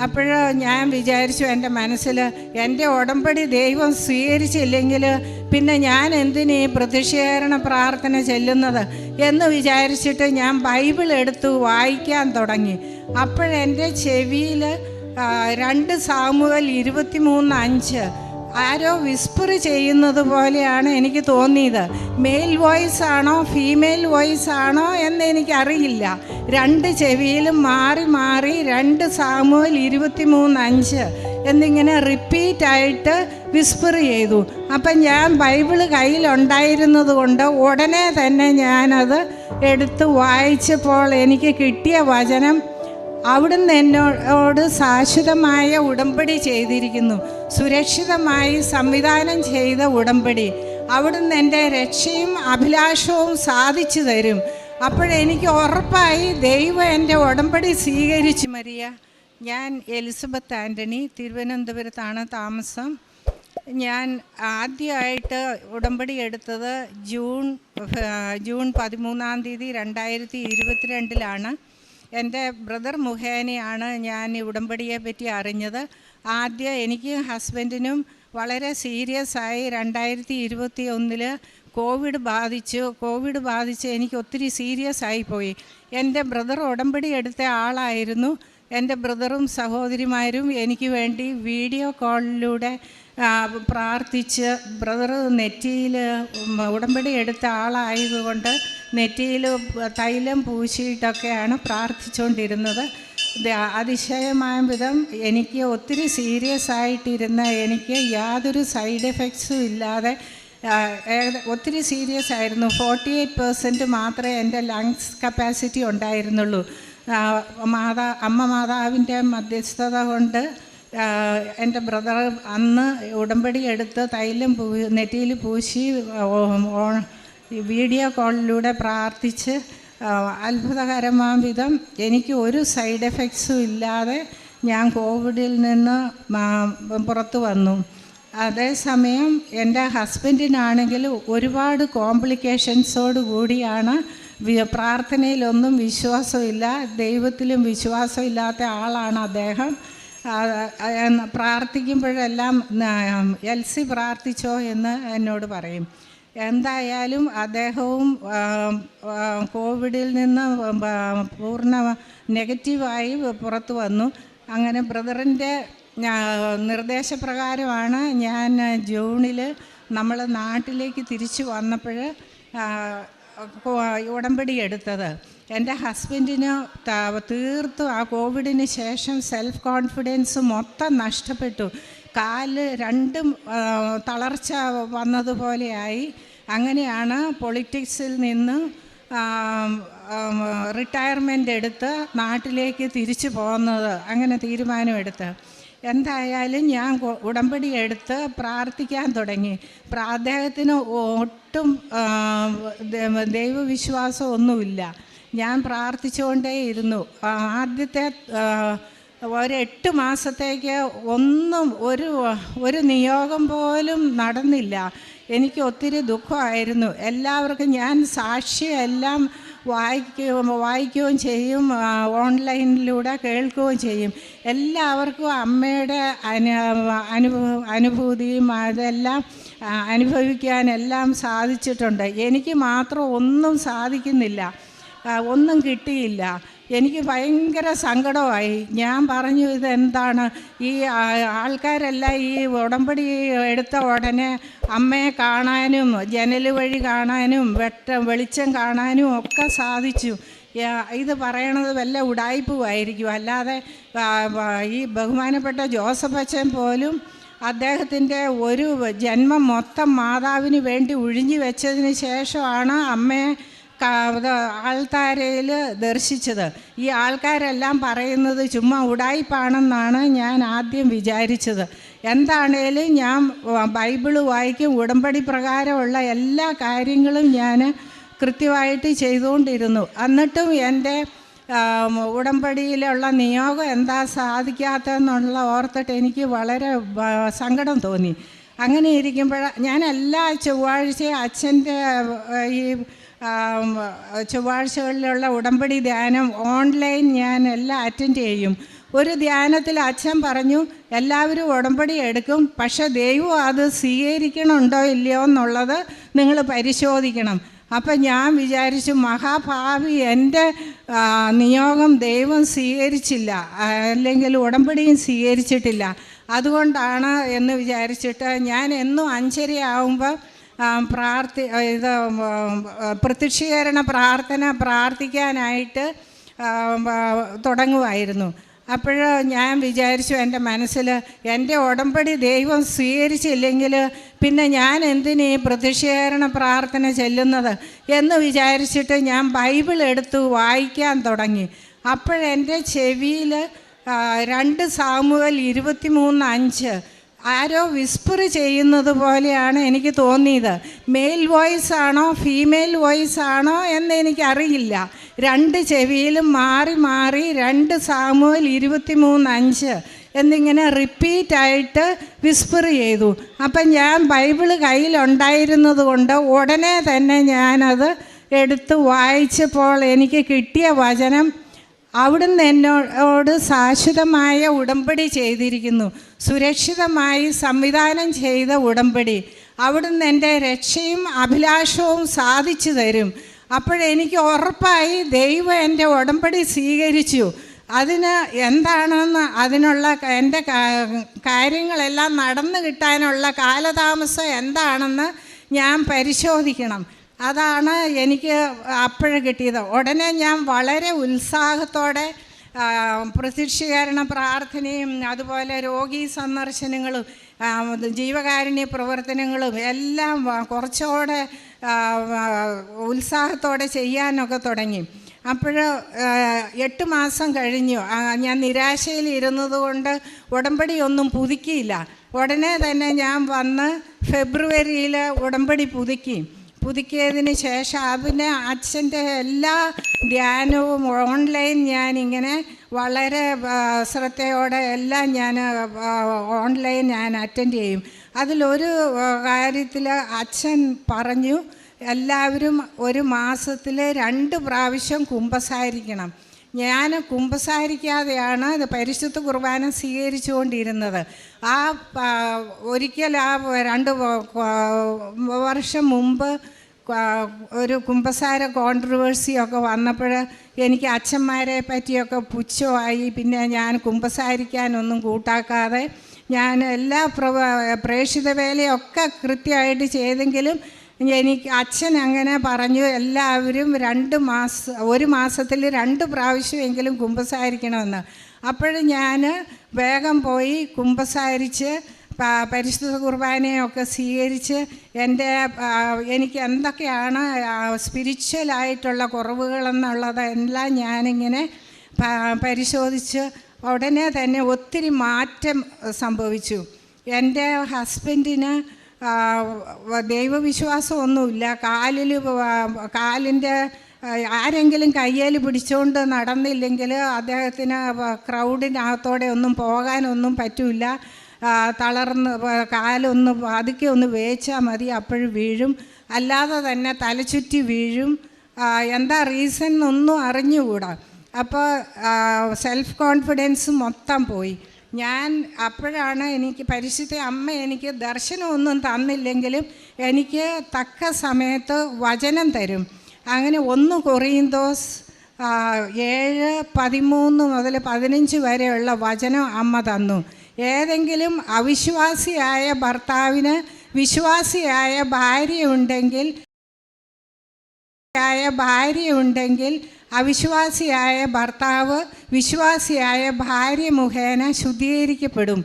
അപ്പോൾ ഞാൻ വിചാരിച്ചു എൻ്റെ മനസ്സിൽ, എൻ്റെ ഉടമ്പടി ദൈവം സ്വീകരിച്ചില്ലെങ്കിൽ പിന്നെ ഞാൻ എന്തിനീ പ്രതിഷേധന പ്രാർത്ഥന ചെല്ലുന്നത് എന്ന് വിചാരിച്ചിട്ട് ഞാൻ ബൈബിൾ എടുത്ത് വായിക്കാൻ തുടങ്ങി. അപ്പോഴെൻ്റെ ചെവിയിൽ 2 സാമുവേൽ 23:5 ആരോ വിസ്പർ ചെയ്യുന്നത് പോലെയാണ് എനിക്ക് തോന്നിയത്. മെയിൽ വോയിസ് ആണോ ഫീമെയിൽ വോയിസ് ആണോ എന്ന് എനിക്കറിയില്ല. 2 ചെവിയിലും മാറി മാറി 2 സാമുവേൽ 23:5 എന്നിങ്ങനെ റിപ്പീറ്റായിട്ട് വിസ്പർ ചെയ്തു. അപ്പം ഞാൻ ബൈബിള് കയ്യിലുണ്ടായിരുന്നത് കൊണ്ട് ഉടനെ തന്നെ ഞാനത് എടുത്ത് വായിച്ചപ്പോൾ എനിക്ക് കിട്ടിയ വചനം, അവിടുന്ന് എന്നോട് ശാശ്വതമായ ഉടമ്പടി ചെയ്തിരിക്കുന്നു, സുരക്ഷിതമായി സംവിധാനം ചെയ്ത ഉടമ്പടി. അവിടുന്ന് എൻ്റെ രക്ഷയും അഭിലാഷവും സാധിച്ചു തരും. അപ്പോഴെനിക്ക് ഉറപ്പായി ദൈവം എൻ്റെ ഉടമ്പടി സ്വീകരിച്ചു. മരിയ, ഞാൻ എലിസബത്ത് ആൻ്റണി, തിരുവനന്തപുരത്താണ് താമസം. ഞാൻ ആദ്യമായിട്ട് ഉടമ്പടി എടുത്തത് ജൂൺ 13 2022 എൻ്റെ ബ്രദർ മുഖേനയാണ് ഞാൻ ഉടമ്പടിയെ പറ്റി അറിഞ്ഞത്. ആദ്യം എനിക്ക് ഹസ്ബൻഡിനും വളരെ സീരിയസ് ആയി 2021 കോവിഡ് ബാധിച്ച് എനിക്ക് ഒത്തിരി സീരിയസ് ആയിപ്പോയി. എൻ്റെ ബ്രദർ ഉടമ്പടി എടുത്ത ആളായിരുന്നു. എൻ്റെ ബ്രദറും സഹോദരിമാരും എനിക്ക് വേണ്ടി വീഡിയോ കോളിലൂടെ പ്രാർത്ഥിച്ച്, ബ്രദർ നെറ്റിയിൽ ഉടമ്പടി എടുത്ത ആളായതുകൊണ്ട് നെറ്റിയിൽ തൈലം പൂശിയിട്ടൊക്കെയാണ് പ്രാർത്ഥിച്ചുകൊണ്ടിരുന്നത്. അതിശയമായ വിധം എനിക്ക് ഒത്തിരി സീരിയസ് ആയിട്ടിരുന്ന എനിക്ക് യാതൊരു സൈഡ് എഫക്ട്സും ഇല്ലാതെ ഒത്തിരി സീരിയസ് ആയിരുന്നു. 48% മാത്രമേ എൻ്റെ ലങ്സ് കപ്പാസിറ്റി ഉണ്ടായിരുന്നുള്ളൂ. അമ്മ മാതാവിൻ്റെ മധ്യസ്ഥത കൊണ്ട് എൻ്റെ ബ്രദർ അന്ന് ഉടമ്പടി എടുത്ത് തൈലം നെറ്റിയിൽ പൂശി വീഡിയോ കോളിലൂടെ പ്രാർത്ഥിച്ച് അത്ഭുതകരമായ വിധം എനിക്ക് ഒരു സൈഡ് എഫക്ട്സും ഇല്ലാതെ ഞാൻ കോവിഡിൽ നിന്ന് പുറത്തു വന്നു. അതേസമയം എൻ്റെ ഹസ്ബൻഡിനാണെങ്കിൽ ഒരുപാട് കോംപ്ലിക്കേഷൻസോട് കൂടിയാണ്. പ്രാർത്ഥനയിലൊന്നും വിശ്വാസമില്ല, ദൈവത്തിലും വിശ്വാസമില്ലാത്ത ആളാണ് അദ്ദേഹം. പ്രാർത്ഥിക്കുമ്പോഴെല്ലാം എൽസി പ്രാർത്ഥിച്ചോ എന്ന് എന്നോട് പറയും. എന്തായാലും അദ്ദേഹവും കോവിഡിൽ നിന്ന് പൂർണ്ണ നെഗറ്റീവായി പുറത്തു വന്നു. അങ്ങനെ ബ്രദറിൻ്റെ നിർദ്ദേശപ്രകാരമാണ് ഞാൻ ജൂണിൽ നമ്മൾ നാട്ടിലേക്ക് തിരിച്ചു വന്നപ്പോൾ ഉടമ്പടി എടുത്തത്. എൻ്റെ ഹസ്ബൻഡിന് തീർത്തും ആ കോവിഡിന് ശേഷം സെൽഫ് കോൺഫിഡൻസ് മൊത്തം നഷ്ടപ്പെട്ടു. കാല് രണ്ടും തളർച്ച വന്നതുപോലെയായി. അങ്ങനെയാണ് പൊളിറ്റിക്സിൽ നിന്ന് റിട്ടയർമെൻ്റ് എടുത്ത് നാട്ടിലേക്ക് തിരിച്ചു പോകുന്നത്. അങ്ങനെ തീരുമാനമെടുത്ത് എന്തായാലും ഞാൻ ഉടമ്പടി എടുത്ത് പ്രാർത്ഥിക്കാൻ തുടങ്ങി. അദ്ദേഹത്തിന് ഒട്ടും ദൈവവിശ്വാസം ഒന്നുമില്ല. ഞാൻ പ്രാർത്ഥിച്ചുകൊണ്ടേയിരുന്നു. ആദ്യത്തെ 8 മാസത്തേക്ക് ഒന്നും ഒരു നിയോഗം പോലും നടന്നില്ല. എനിക്ക് ഒത്തിരി ദുഃഖമായിരുന്നു. എല്ലാവർക്കും ഞാൻ സാക്ഷ്യമെല്ലാം വായിക്കുകയും ചെയ്യും, ഓൺലൈനിലൂടെ കേൾക്കുകയും ചെയ്യും. എല്ലാവർക്കും അമ്മയുടെ അനുഭൂതിയും അതെല്ലാം അനുഭവിക്കാനെല്ലാം സാധിച്ചിട്ടുണ്ട്. എനിക്ക് മാത്രം ഒന്നും സാധിക്കുന്നില്ല, ഒന്നും കിട്ടിയില്ല. എനിക്ക് ഭയങ്കര സങ്കടമായി. ഞാൻ പറഞ്ഞു, ഇതെന്താണ്? ഈ ആൾക്കാരെല്ലാം ഈ ഉടമ്പടി എടുത്ത ഉടനെ അമ്മയെ കാണാനും ജനൽ വഴി കാണാനും വെളിച്ചം കാണാനും ഒക്കെ സാധിച്ചു. ഇത് പറയണത് വല്ല ഉടായിപ്പുമായിരിക്കും. അല്ലാതെ ഈ ബഹുമാനപ്പെട്ട ജോസഫ് അച്ഛൻ പോലും അദ്ദേഹത്തിൻ്റെ ഒരു ജന്മം മൊത്തം മാതാവിന് വേണ്ടി ഒഴിഞ്ഞു വെച്ചതിന് ശേഷമാണ് അമ്മയെ ആൾത്താരയിൽ ദർശിച്ചത്. ഈ ആൾക്കാരെല്ലാം പറയുന്നത് ചുമ്മാ ഉടായിപ്പാണെന്നാണ് ഞാൻ ആദ്യം വിചാരിച്ചത്. എന്താണേലും ഞാൻ ബൈബിള് വായിക്കും, ഉടമ്പടി പ്രകാരമുള്ള എല്ലാ കാര്യങ്ങളും ഞാൻ കൃത്യമായിട്ട് ചെയ്തുകൊണ്ടിരുന്നു. എന്നിട്ടും എൻ്റെ ഉടമ്പടിയിലുള്ള നിയോഗം എന്താ സാധിക്കാത്തതെന്നുള്ള ഓർത്തിട്ട് എനിക്ക് വളരെ സങ്കടം തോന്നി. അങ്ങനെ ഇരിക്കുമ്പോൾ ഞാൻ എല്ലാ ചൊവ്വാഴ്ചയും അച്ഛൻ്റെ ഈ ചൊവ്വാഴ്ചകളിലുള്ള ഉടമ്പടി ധ്യാനം ഓൺലൈൻ ഞാൻ എല്ലാം അറ്റൻഡ് ചെയ്യും. ഒരു ധ്യാനത്തിൽ അച്ഛൻ പറഞ്ഞു എല്ലാവരും ഉടമ്പടി എടുക്കും, പക്ഷെ ദൈവം അത് സ്വീകരിക്കണമുണ്ടോ ഇല്ലയോ എന്നുള്ളത് നിങ്ങൾ പരിശോധിക്കണം. അപ്പം ഞാൻ വിചാരിച്ചു മഹാഭാവി എൻ്റെ നിയോഗം ദൈവം സ്വീകരിച്ചില്ല, അല്ലെങ്കിൽ ഉടമ്പടിയും സ്വീകരിച്ചിട്ടില്ല, അതുകൊണ്ടാണ് എന്ന് വിചാരിച്ചിട്ട് ഞാൻ എന്നും 5:30 ആകുമ്പോൾ പ്രത്യക്ഷീകരണ പ്രാർത്ഥിക്കാനായിട്ട് തുടങ്ങുമായിരുന്നു. അപ്പോൾ ഞാൻ വിചാരിച്ചു എൻ്റെ മനസ്സിൽ എൻ്റെ ഉടമ്പടി ദൈവം സ്വീകരിച്ചില്ലെങ്കിൽ പിന്നെ ഞാൻ എന്തിനീ പ്രത്യക്ഷീകരണ പ്രാർത്ഥന ചെല്ലുന്നത് എന്ന് വിചാരിച്ചിട്ട് ഞാൻ ബൈബിൾ എടുത്ത് വായിക്കാൻ തുടങ്ങി. അപ്പോഴെൻ്റെ ചെവിയിൽ 2 സാമുവേൽ 23:5 ആരോ വിസ്പർ ചെയ്യുന്നത് പോലെയാണ് എനിക്ക് തോന്നിയത്. മെയിൽ വോയിസ് ആണോ ഫീമെയിൽ വോയിസ് ആണോ എന്ന് എനിക്കറിയില്ല. 2 ചെവിയിലും മാറി മാറി 2 സാമുവേൽ 23:5 എന്നിങ്ങനെ റിപ്പീറ്റായിട്ട് വിസ്പർ ചെയ്തു. അപ്പം ഞാൻ ബൈബിള് കയ്യിലുണ്ടായിരുന്നത് കൊണ്ട് ഉടനെ തന്നെ ഞാനത് എടുത്ത് വായിച്ചപ്പോൾ എനിക്ക് കിട്ടിയ വചനം, അവിടുന്ന് എന്നോട് ശാശ്വതമായ ഉടമ്പടി ചെയ്തിരിക്കുന്നു, സുരക്ഷിതമായി സംവിധാനം ചെയ്ത ഉടമ്പടി, അവിടുന്ന് എൻ്റെ രക്ഷയും അഭിലാഷവും സാധിച്ചു തരും. അപ്പോഴെനിക്ക് ഉറപ്പായി ദൈവം എൻ്റെ ഉടമ്പടി സ്വീകരിച്ചു. അതിന് എന്താണെന്ന്, അതിനുള്ള എൻ്റെ കാര്യങ്ങളെല്ലാം നടന്നു കിട്ടാനുള്ള കാലതാമസം എന്താണെന്ന് ഞാൻ പരിശോധിക്കണം. അതാണ് എനിക്ക് അപ്പോഴ് കിട്ടിയത്. ഉടനെ ഞാൻ വളരെ ഉത്സാഹത്തോടെ പ്രത്യക്ഷീകരണ പ്രാർത്ഥനയും അതുപോലെ രോഗീ സന്ദർശനങ്ങളും ജീവകാരുണ്യ പ്രവർത്തനങ്ങളും എല്ലാം കുറച്ചുകൂടെ ഉത്സാഹത്തോടെ ചെയ്യാനൊക്കെ തുടങ്ങി. അപ്പോൾ 8 മാസം കഴിഞ്ഞു. ഞാൻ നിരാശയിലിരുന്നത് കൊണ്ട് ഉടമ്പടി ഒന്നും പുതുക്കിയില്ല. ഉടനെ തന്നെ ഞാൻ വന്ന് ഫെബ്രുവരിയിൽ ഉടമ്പടി പുതുക്കിയതിന് ശേഷം അതിന് അച്ഛൻ്റെ എല്ലാ ധ്യാനവും ഓൺലൈൻ ഞാനിങ്ങനെ വളരെ ശ്രദ്ധയോടെ എല്ലാം ഞാൻ ഓൺലൈൻ ഞാൻ അറ്റൻഡ് ചെയ്യും. അതിലൊരു കാര്യത്തിൽ അച്ഛൻ പറഞ്ഞു, എല്ലാവരും 1 മാസത്തിൽ 2 പ്രാവശ്യം കുമ്പസാരിക്കണം. ഞാൻ കുമ്പസാരിക്കാതെയാണ് പരിശുദ്ധ കുർബാന സ്വീകരിച്ചുകൊണ്ടിരുന്നത്. ഒരിക്കൽ 2 വർഷം മുമ്പ് ഒരു കുമ്പസാര കോൺട്രവേഴ്സിയൊക്കെ വന്നപ്പോൾ എനിക്ക് അച്ഛന്മാരെ പറ്റിയൊക്കെ പുച്ഛമായി. പിന്നെ ഞാൻ കുമ്പസാരിക്കാനൊന്നും കൂട്ടാക്കാതെ ഞാൻ എല്ലാ പ്രേക്ഷിത വേലയൊക്കെ കൃത്യമായിട്ട് ചെയ്തെങ്കിലും എനിക്ക് അച്ഛൻ അങ്ങനെ പറഞ്ഞു, എല്ലാവരും 1 മാസത്തിൽ 2 പ്രാവശ്യമെങ്കിലും കുമ്പസാരിക്കണമെന്ന്. അപ്പോഴും ഞാൻ വേഗം പോയി കുമ്പസാരിച്ച് പരിശുദ്ധ കുർബാനയൊക്കെ സ്വീകരിച്ച് എനിക്ക് എന്തൊക്കെയാണ് സ്പിരിച്വലായിട്ടുള്ള കുറവുകളെന്നുള്ളതെല്ലാം ഞാനിങ്ങനെ പരിശോധിച്ച് ഉടനെ തന്നെ ഒത്തിരി മാറ്റം സംഭവിച്ചു. എൻ്റെ ഹസ്ബൻഡിന് ദൈവവിശ്വാസമൊന്നുമില്ല. കാലിൻ്റെ ആരെങ്കിലും കയ്യിൽ പിടിച്ചുകൊണ്ട് നടന്നില്ലെങ്കിൽ അദ്ദേഹത്തിന് ക്രൗഡിനകത്തോടെ ഒന്നും പോകാനൊന്നും പറ്റില്ല. തളർന്ന് കാലൊന്ന് പതുക്കെ ഒന്ന് വേച്ചാൽ മതി, അപ്പോഴും വീഴും. അല്ലാതെ തന്നെ തലചുറ്റി വീഴും. എന്താ റീസൺ ഒന്നും അറിഞ്ഞുകൂടാ. അപ്പോൾ സെൽഫ് കോൺഫിഡൻസ് മൊത്തം പോയി. ഞാൻ അപ്പോഴാണ് എനിക്ക് പരിശുദ്ധ അമ്മ എനിക്ക് ദർശനമൊന്നും തന്നില്ലെങ്കിലും എനിക്ക് തക്ക സമയത്ത് വചനം തരും. അങ്ങനെ 1 കൊറിന്തോസ് 7:13 മുതൽ 15 വരെയുള്ള വചനം അമ്മ തന്നു. ഏതെങ്കിലും അവിശ്വാസിയായ ഭർത്താവിന് വിശ്വാസിയായ ഭാര്യയുണ്ടെങ്കിൽ അവിശ്വാസിയായ ഭർത്താവ് വിശ്വാസിയായ ഭാര്യ മുഖേന ശുദ്ധീകരിക്കപ്പെടും.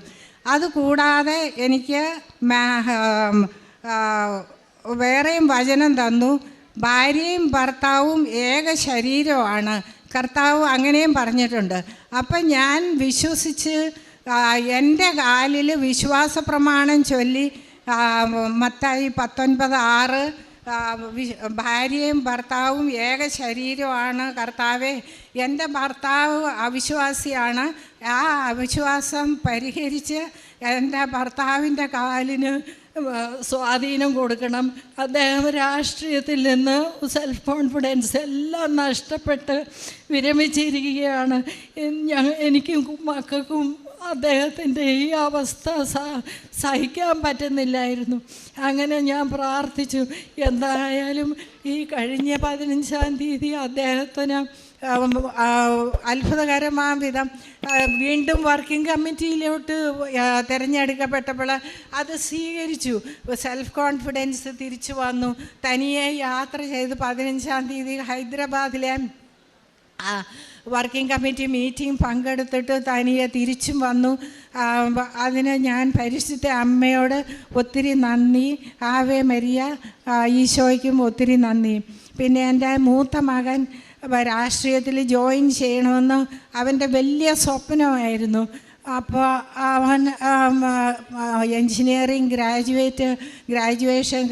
അതുകൂടാതെ എനിക്ക് വേറെയും വചനം തന്നു. ഭാര്യയും ഭർത്താവും ഏക ശരീരമാണ്. കർത്താവ് അങ്ങനെയും പറഞ്ഞിട്ടുണ്ട്. അപ്പം ഞാൻ വിശ്വസിച്ച് എൻ്റെ കാലിൽ വിശ്വാസ പ്രമാണം ചൊല്ലി മത്തായി 19:6 ഭാര്യയും ഭർത്താവും ഏക ശരീരമാണ്. കർത്താവേ, എൻ്റെ ഭർത്താവ് അവിശ്വാസിയാണ്. ആ അവിശ്വാസം പരിഹരിച്ച് എൻ്റെ ഭർത്താവിൻ്റെ കാലിന് സ്വാധീനം കൊടുക്കണം. അദ്ദേഹം രാഷ്ട്രീയത്തിൽ നിന്ന് സെൽഫ് കോൺഫിഡൻസ് എല്ലാം നഷ്ടപ്പെട്ട് വിരമിച്ചിരിക്കുകയാണ്. എനിക്കും മക്കൾക്കും അദ്ദേഹത്തിൻ്റെ ഈ അവസ്ഥ സഹിക്കാൻ പറ്റുന്നില്ലായിരുന്നു. അങ്ങനെ ഞാൻ പ്രാർത്ഥിച്ചു. എന്തായാലും ഈ കഴിഞ്ഞ 15-ാം തീയതി അദ്ദേഹത്തിന് അത്ഭുതകരമായ വിധം വീണ്ടും വർക്കിംഗ് കമ്മിറ്റിയിലോട്ട് തിരഞ്ഞെടുക്കപ്പെട്ടപ്പോൾ അത് സ്വീകരിച്ചു. സെൽഫ് കോൺഫിഡൻസ് തിരിച്ചു വന്നു. തനിയെ യാത്ര ചെയ്ത് 15-ാം തീയതി ഹൈദരാബാദിലെ വർക്കിംഗ് കമ്മിറ്റി മീറ്റിംഗ് പങ്കെടുത്തിട്ട് തനിയെ തിരിച്ചും വന്നു. അതിന് ഞാൻ പരിശുദ്ധ അമ്മയോട് ഒത്തിരി നന്ദി, ആവേ മരിയ, ഈശോയ്ക്കും ഒത്തിരി നന്ദി. പിന്നെ എൻ്റെ മൂത്ത മകൻ രാഷ്ട്രീയത്തിൽ ജോയിൻ ചെയ്യണമെന്ന് അവൻ്റെ വലിയ സ്വപ്നമായിരുന്നു. അപ്പോൾ അവൻ എൻജിനീയറിങ് ഗ്രാജുവേഷൻ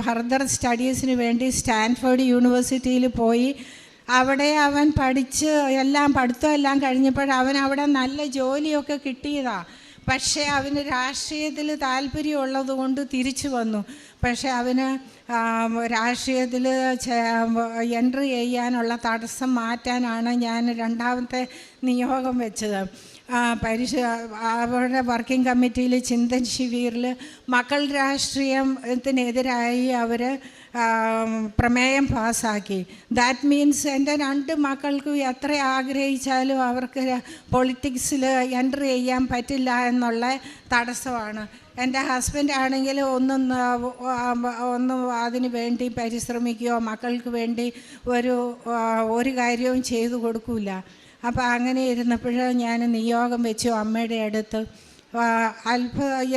ഫർദർ സ്റ്റഡീസിന് വേണ്ടി സ്റ്റാൻഫോർഡ് യൂണിവേഴ്സിറ്റിയിൽ പോയി. അവിടെ അവൻ പഠിച്ച് പഠിത്തമെല്ലാം കഴിഞ്ഞപ്പോൾ അവൻ അവിടെ നല്ല ജോലിയൊക്കെ കിട്ടിയതാണ്. പക്ഷേ അവന് രാഷ്ട്രീയത്തിൽ താല്പര്യമുള്ളത് കൊണ്ട് തിരിച്ചു വന്നു. പക്ഷേ അവന് രാഷ്ട്രീയത്തിൽ എൻട്രി ചെയ്യാനുള്ള തടസ്സം മാറ്റാനാണ് ഞാൻ രണ്ടാമത്തെ നിയോഗം വെച്ചത്. അവരുടെ വർക്കിംഗ് കമ്മിറ്റിയിൽ ചിന്തൻ ശിബിറിൽ മക്കൾ രാഷ്ട്രീയത്തിനെതിരായി അവർ പ്രമേയം പാസ്സാക്കി. ദാറ്റ് മീൻസ് എൻ്റെ 2 മക്കൾക്കും എത്ര ആഗ്രഹിച്ചാലും അവർക്ക് പൊളിറ്റിക്സിൽ എൻട്രി ചെയ്യാൻ പറ്റില്ല എന്നുള്ള തടസ്സമാണ്. എൻ്റെ ഹസ്ബൻഡ് ആണെങ്കിൽ ഒന്നും അതിന് വേണ്ടി പരിശ്രമിക്കുകയോ മക്കൾക്ക് വേണ്ടി ഒരു കാര്യവും ചെയ്തു കൊടുക്കില്ല. അപ്പോൾ അങ്ങനെ ഇരുന്നപ്പോൾ ഞാൻ നിയോഗം വെച്ചു അമ്മയുടെ അടുത്ത്.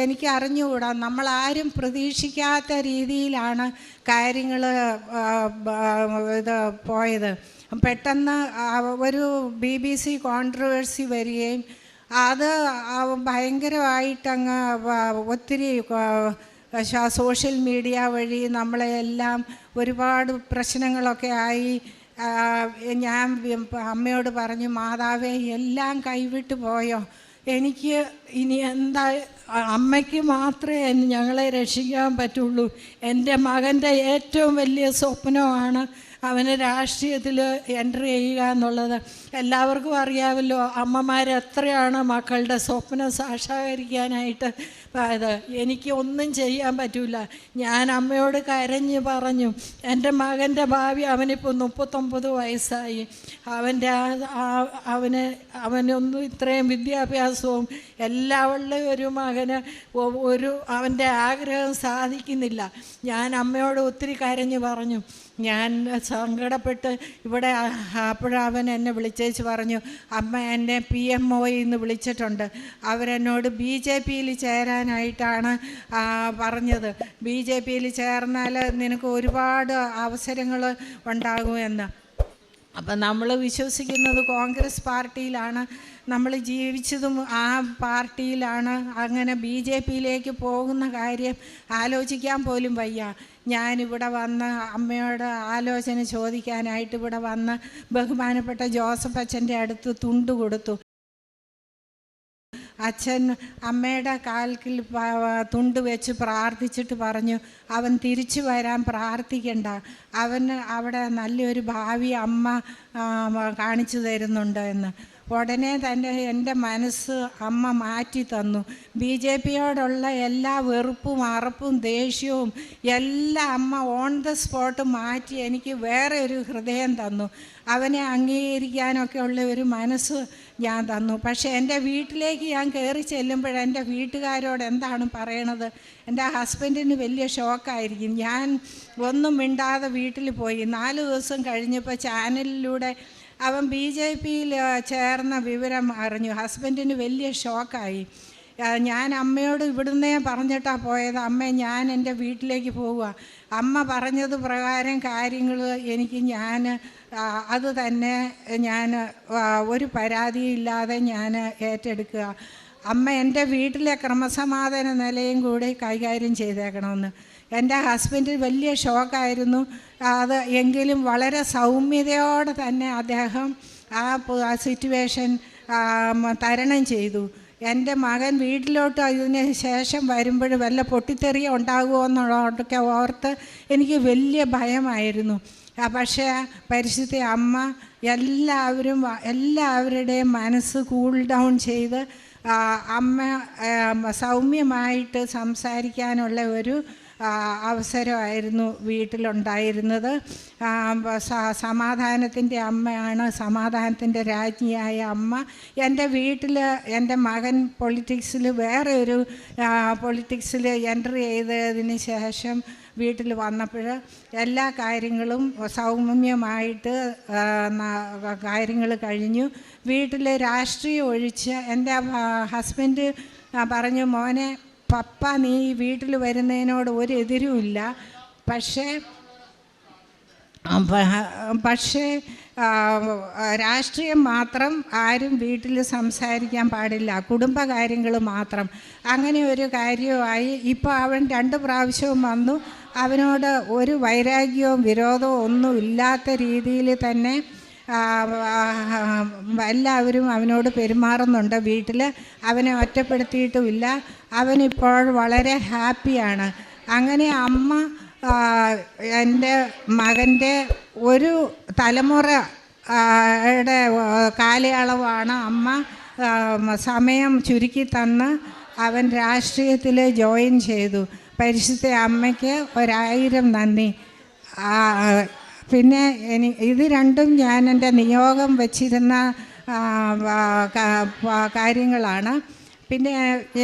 എനിക്ക് അറിഞ്ഞുകൂടാ, നമ്മളാരും പ്രതീക്ഷിക്കാത്ത രീതിയിലാണ് കാര്യങ്ങൾ പോയത്. പെട്ടെന്ന് ഒരു BBC കോൺട്രവേഴ്സി വരികയും അത് ഭയങ്കരമായിട്ടങ്ങ് ഒത്തിരി സോഷ്യൽ മീഡിയ വഴി നമ്മളെല്ലാം ഒരുപാട് പ്രശ്നങ്ങളൊക്കെ ആയി. ഞാൻ അമ്മയോട് പറഞ്ഞു, മാതാവേ എല്ലാം കൈവിട്ട് പോയോ, എനിക്ക് ഇനി എന്താ, അമ്മയ്ക്ക് മാത്രമേ ഞങ്ങളെ രക്ഷിക്കാൻ പറ്റുള്ളൂ. എൻ്റെ മകൻ്റെ ഏറ്റവും വലിയ സ്വപ്നമാണ് അവന് രാഷ്ട്രീയത്തിൽ എൻട്രി ചെയ്യുക എന്നുള്ളത്. എല്ലാവർക്കും അറിയാമല്ലോ അമ്മമാരെത്രയാണ് മക്കളുടെ സ്വപ്നം സാക്ഷാത്കരിക്കാനായിട്ട് അത്. എനിക്ക് ഒന്നും ചെയ്യാൻ പറ്റില്ല. ഞാൻ അമ്മയോട് കരഞ്ഞ് പറഞ്ഞു, എൻ്റെ മകൻ്റെ ഭാവി, അവനിപ്പോൾ 39 വയസ്സായി, അവനൊന്നും ഇത്രയും വിദ്യാഭ്യാസവും എല്ലാം ഉള്ള ഒരു മകന് അവൻ്റെ ആഗ്രഹം സാധിക്കുന്നില്ല. ഞാൻ അമ്മയോട് ഒത്തിരി കരഞ്ഞ് പറഞ്ഞു. ഞാൻ സങ്കടപ്പെട്ട് ഇവിടെ അപ്പോഴവൻ എന്നെ വിളിച്ചേച്ച് പറഞ്ഞു, അമ്മ എന്നെ PMOയിൽ നിന്ന് വിളിച്ചിട്ടുണ്ട്, അവരെന്നോട് BJPയിൽ ചേരാനായിട്ടാണ് പറഞ്ഞത്. BJPയിൽ ചേർന്നാൽ നിനക്ക് ഒരുപാട് അവസരങ്ങൾ ഉണ്ടാകുമെന്ന്. അപ്പം നമ്മൾ വിശ്വസിക്കുന്നത് കോൺഗ്രസ് പാർട്ടിയിലാണ്, നമ്മൾ ജീവിച്ചതും ആ പാർട്ടിയിലാണ്. അങ്ങനെ BJPയിലേക്ക് പോകുന്ന കാര്യം ആലോചിക്കാൻ പോലും വയ്യ. ഞാനിവിടെ വന്ന് അമ്മയോട് ആലോചന ചോദിക്കാനായിട്ട് ഇവിടെ വന്ന് ബഹുമാനപ്പെട്ട ജോസഫ് അച്ഛൻ്റെ അടുത്ത് തുണ്ട് കൊടുത്തു. അച്ഛൻ അമ്മയുടെ കാൽക്കിൽ തുണ്ട് വെച്ച് പ്രാർത്ഥിച്ചിട്ട് പറഞ്ഞു, അവൻ തിരിച്ചു വരാൻ പ്രാർത്ഥിക്കണ്ട, അവന് അവിടെ നല്ലൊരു ഭാവി അമ്മ കാണിച്ചു തരുന്നുണ്ട് എന്ന്. ഉടനെ തന്നെ എൻ്റെ മനസ്സ് അമ്മ മാറ്റി തന്നു. BJPയോടുള്ള എല്ലാ വെറുപ്പും അറപ്പും ദേഷ്യവും എല്ലാം അമ്മ ഓൺ ദ സ്പോട്ട് മാറ്റി എനിക്ക് വേറെ ഒരു ഹൃദയം തന്നു. അവനെ അംഗീകരിക്കാനൊക്കെ ഉള്ള ഒരു മനസ്സ് ഞാൻ തന്നു. പക്ഷേ എൻ്റെ വീട്ടിലേക്ക് ഞാൻ കയറി ചെല്ലുമ്പോൾ എൻ്റെ വീട്ടുകാരോട് എന്താണ് പറയണത്? എൻ്റെ ഹസ്ബൻഡിന് വലിയ ഷോക്കായിരിക്കും. ഞാൻ ഒന്നും മിണ്ടാതെ വീട്ടിൽ പോയി. 4 ദിവസം കഴിഞ്ഞപ്പോൾ ചാനലിലൂടെ അവൻ BJPയിൽ ചേർന്ന വിവരം അറിഞ്ഞു. ഹസ്ബൻഡിന് വലിയ ഷോക്കായി. ഞാൻ അമ്മയോട് ഇവിടുന്നേ പറഞ്ഞിട്ടാണ് പോയത്, അമ്മ ഞാൻ എൻ്റെ വീട്ടിലേക്ക് പോവുക, അമ്മ പറഞ്ഞത് പ്രകാരം കാര്യങ്ങൾ ഞാൻ അത് തന്നെ ഞാൻ ഒരു പരാതിയില്ലാതെ ഞാൻ ഏറ്റെടുക്കുക. അമ്മ എൻ്റെ വീട്ടിലെ ക്രമസമാധാന നിലയും കൂടി കൈകാര്യം ചെയ്തേക്കണമെന്ന്. എൻ്റെ ഹസ്ബൻഡ് വലിയ ഷോക്കായിരുന്നു അത്. എങ്കിലും വളരെ സൗമ്യതയോടെ തന്നെ അദ്ദേഹം ആ സിറ്റുവേഷൻ തരണം ചെയ്തു. എൻ്റെ മകൻ വീട്ടിലോട്ട് ഇതിന് ശേഷം വരുമ്പോൾ വല്ല പൊട്ടിത്തെറിയ ഉണ്ടാകുമോ എന്നുള്ളതൊക്കെ ഓർത്ത് എനിക്ക് വലിയ ഭയമായിരുന്നു. പക്ഷേ പരിശുദ്ധ അമ്മ എല്ലാവരുടെയും മനസ്സ് കൂൾ ഡൗൺ ചെയ്ത് അമ്മ സൗമ്യമായിട്ട് സംസാരിക്കാനുള്ള ഒരു അവസരമായിരുന്നു വീട്ടിലുണ്ടായിരുന്നത്. സമാധാനത്തിൻ്റെ അമ്മയാണ്, സമാധാനത്തിൻ്റെ രാജ്ഞിയായ അമ്മ. എൻ്റെ വീട്ടിൽ എൻ്റെ മകൻ വേറെ ഒരു പൊളിറ്റിക്സിൽ എൻ്റർ ചെയ്തതിന് ശേഷം വീട്ടിൽ വന്നപ്പോൾ എല്ലാ കാര്യങ്ങളും സൗമ്യമായിട്ട് കാര്യങ്ങൾ കഴിഞ്ഞു. വീട്ടിൽ രാഷ്ട്രീയം ഒഴിച്ച് എൻ്റെ ഹസ്ബൻഡ് പറഞ്ഞു, മോനെ പപ്പ നീ വീട്ടിൽ വരുന്നതിനോട് ഒരു എതിരുമില്ല, പക്ഷേ രാഷ്ട്രീയം മാത്രം ആരും വീട്ടിൽ സംസാരിക്കാൻ പാടില്ല, കുടുംബകാര്യങ്ങൾ മാത്രം. അങ്ങനെ ഒരു കാര്യമായി. ഇപ്പോൾ അവൻ 2 പ്രാവശ്യവും വന്നു. അവനോട് ഒരു വൈരാഗ്യവും വിരോധവും ഒന്നും ഇല്ലാത്ത രീതിയിൽ തന്നെ എല്ലാവരും അവനോട് പെരുമാറുന്നുണ്ട്. വീട്ടിൽ അവനെ ഒറ്റപ്പെടുത്തിയിട്ടുമില്ല. അവനിപ്പോൾ വളരെ ഹാപ്പിയാണ്. അങ്ങനെ അമ്മ എൻ്റെ മകൻ്റെ ഒരു തലമുറയുടെ കാലയളവാണ് അമ്മ സമയം ചുരുക്കി തന്ന് അവൻ രാഷ്ട്രീയത്തിൽ ജോയിൻ ചെയ്തു. പരിശുദ്ധ അമ്മയ്ക്ക് 1000 നന്ദി. പിന്നെ ഇത് രണ്ടും ഞാൻ എൻ്റെ നിയോഗം വച്ചിരുന്ന കാര്യങ്ങളാണ്. പിന്നെ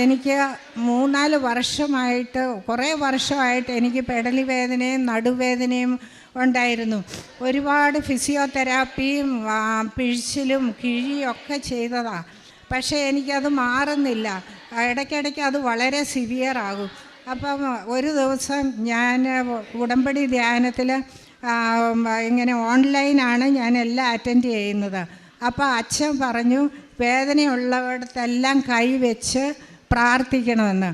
എനിക്ക് 3-4 വർഷമായിട്ട്, കുറേ വർഷമായിട്ട് എനിക്ക് പെടലി വേദനയും നടുവേദനയും ഉണ്ടായിരുന്നു. ഒരുപാട് ഫിസിയോതെറാപ്പിയും പിഴിച്ചിലും കിഴിയൊക്കെ ചെയ്തതാണ്. പക്ഷേ എനിക്കത് മാറുന്നില്ല. ഇടയ്ക്കിടയ്ക്ക് അത് വളരെ സിവിയറാകും. അപ്പം ഒരു ദിവസം ഞാൻ ഉടമ്പടി ധ്യാനത്തിൽ ഇങ്ങനെ ഓൺലൈനാണ് ഞാൻ എല്ലാം അറ്റൻഡ് ചെയ്യുന്നത്. അപ്പോൾ അച്ഛൻ പറഞ്ഞു, വേദനയുള്ളവിടത്തെല്ലാം കൈവച്ച് പ്രാർത്ഥിക്കണമെന്ന്.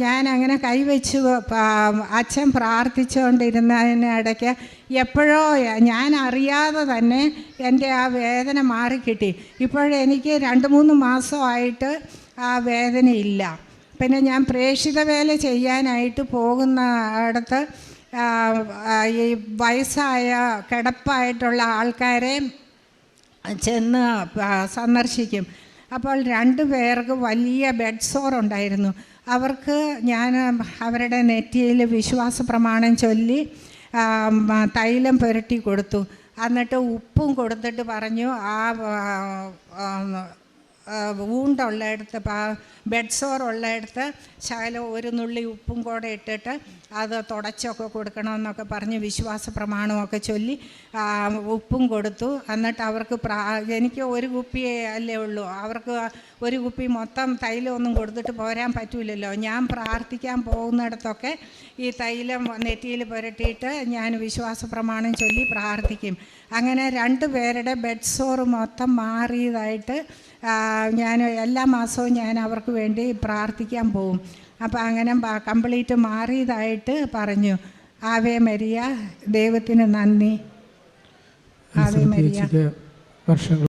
ഞാൻ അങ്ങനെ കൈവച്ച് അച്ഛൻ പ്രാർത്ഥിച്ചുകൊണ്ടിരുന്നതിനിടയ്ക്ക് എപ്പോഴോ ഞാൻ അറിയാതെ തന്നെ എൻ്റെ ആ വേദന മാറിക്കിട്ടി. ഇപ്പോഴെനിക്ക് 2-3 മാസമായിട്ട് ആ വേദനയില്ല. പിന്നെ ഞാൻ പ്രേക്ഷിത വേല ചെയ്യാനായിട്ട് പോകുന്ന ഇടത്ത് ഈ വയസ്സായ കിടപ്പായിട്ടുള്ള ആൾക്കാരെ ചെന്ന് സന്ദർശിക്കും. അപ്പോൾ 2 പേർക്ക് വലിയ ബെഡ് സോർ ഉണ്ടായിരുന്നു. അവർക്ക് ഞാൻ അവരുടെ നെറ്റിയിൽ വിശ്വാസ പ്രമാണം ചൊല്ലി തൈലം പുരട്ടി കൊടുത്തു. എന്നിട്ട് ഉപ്പും കൊടുത്തിട്ട് പറഞ്ഞു, ആ വൂണ്ടുള്ളയിടത്ത് ബെഡ് സോർ ഉള്ളയിടത്ത് ശകലം ഒരു നുള്ളി ഉപ്പും കൂടെ ഇട്ടിട്ട് അത് തുടച്ചൊക്കെ കൊടുക്കണമെന്നൊക്കെ പറഞ്ഞ് വിശ്വാസ പ്രമാണമൊക്കെ ചൊല്ലി ഉപ്പും കൊടുത്തു. എന്നിട്ട് അവർക്ക് എനിക്ക് ഒരു കുപ്പി അല്ലേ ഉള്ളൂ, അവർക്ക് ഒരു കുപ്പി മൊത്തം തൈലമൊന്നും കൊടുത്തിട്ട് പോരാൻ പറ്റില്ലല്ലോ. ഞാൻ പ്രാർത്ഥിക്കാൻ പോകുന്നിടത്തൊക്കെ ഈ തൈലം നെറ്റിയിൽ പുരട്ടിയിട്ട് ഞാൻ വിശ്വാസ പ്രമാണം ചൊല്ലി പ്രാർത്ഥിക്കും. അങ്ങനെ 2 പേരുടെ ബെഡ് സോർ മൊത്തം മാറിയതായിട്ട് ഞാൻ എല്ലാ മാസവും ഞാൻ അവർക്ക് വേണ്ടി പ്രാർത്ഥിക്കാൻ പോകും. അപ്പോൾ അങ്ങനെ കംപ്ലീറ്റ് മാറിയതായിട്ട് പറഞ്ഞു. ആവേ മരിയ, ദൈവത്തിന് നന്ദി. Ave Maria.